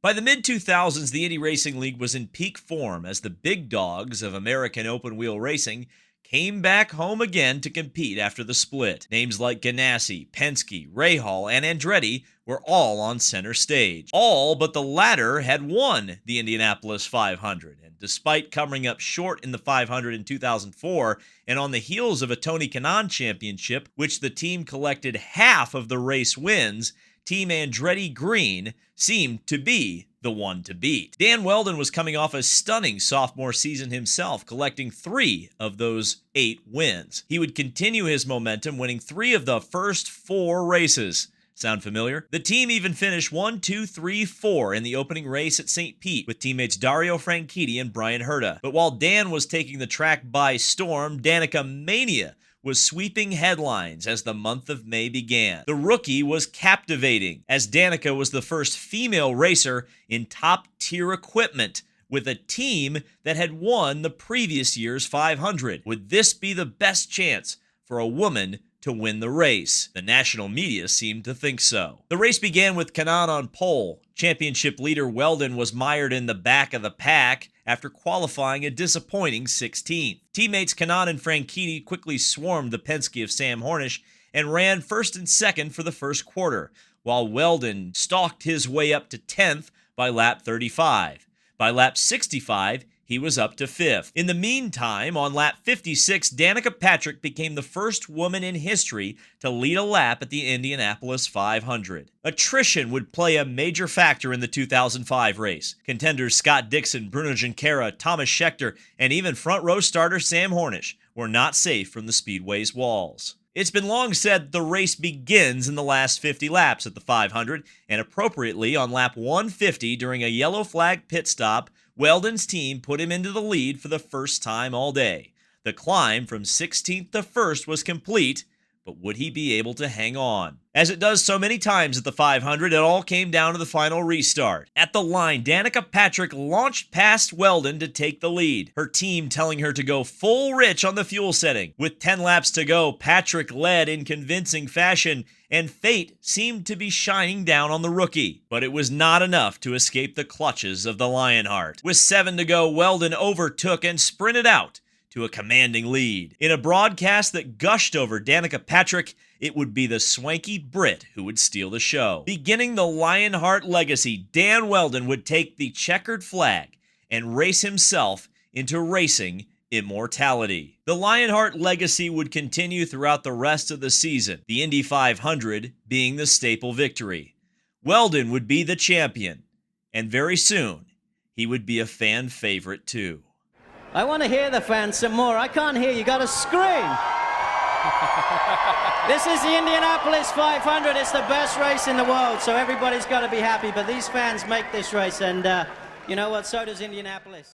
By the mid-2000s, the Indy Racing League was in peak form as the big dogs of American open-wheel racing came back home again to compete after the split. Names like Ganassi, Penske, Rahal, and Andretti were all on center stage. All but the latter had won the Indianapolis 500, and despite coming up short in the 500 in 2004, and on the heels of a Tony Kanaan championship, which the team collected half of the race wins, Team Andretti Green seemed to be the one to beat. Dan Wheldon was coming off a stunning sophomore season himself, collecting 3 of those 8 wins. He would continue his momentum, winning 3 of the first 4 races. Sound familiar? The team even finished 1, 2, 3, 4 in the opening race at St. Pete with teammates Dario Franchitti and Brian Herta. But while Dan was taking the track by storm, Danica Mania was sweeping headlines as the month of May began. The rookie was captivating, as Danica was the first female racer in top-tier equipment with a team that had won the previous year's 500. Would this be the best chance for a woman to win the race? The national media seemed to think so. The race began with Kanaan on pole. Championship leader Wheldon was mired in the back of the pack after qualifying a disappointing 16th. Teammates Kanaan and Franchitti quickly swarmed the Penske of Sam Hornish and ran first and second for the first quarter, while Wheldon stalked his way up to 10th by lap 35. By lap 65, he was up to 5th. In the meantime, on lap 56, Danica Patrick became the first woman in history to lead a lap at the Indianapolis 500. Attrition would play a major factor in the 2005 race. Contenders Scott Dixon, Bruno Junqueira, Thomas Scheckter, and even front-row starter Sam Hornish were not safe from the Speedway's walls. It's been long said the race begins in the last 50 laps at the 500, and appropriately on lap 150 during a yellow flag pit stop, Wheldon's team put him into the lead for the first time all day. The climb from 16th to 1st was complete, but would he be able to hang on? As it does so many times at the 500, it all came down to the final restart. At the line, Danica Patrick launched past Wheldon to take the lead, her team telling her to go full rich on the fuel setting. With 10 laps to go, Patrick led in convincing fashion, and fate seemed to be shining down on the rookie. But it was not enough to escape the clutches of the Lionheart. With 7 to go, Wheldon overtook and sprinted out to a commanding lead. In a broadcast that gushed over Danica Patrick, it would be the swanky Brit who would steal the show. Beginning the Lionheart legacy, Dan Wheldon would take the checkered flag and race himself into racing immortality. The Lionheart legacy would continue throughout the rest of the season, the Indy 500 being the staple victory. Wheldon would be the champion, and very soon, he would be a fan favorite too. I want to hear the fans some more. I can't hear you. Got to scream. This is the Indianapolis 500. It's the best race in the world, so everybody's got to be happy. But these fans make this race, and you know what? So does Indianapolis.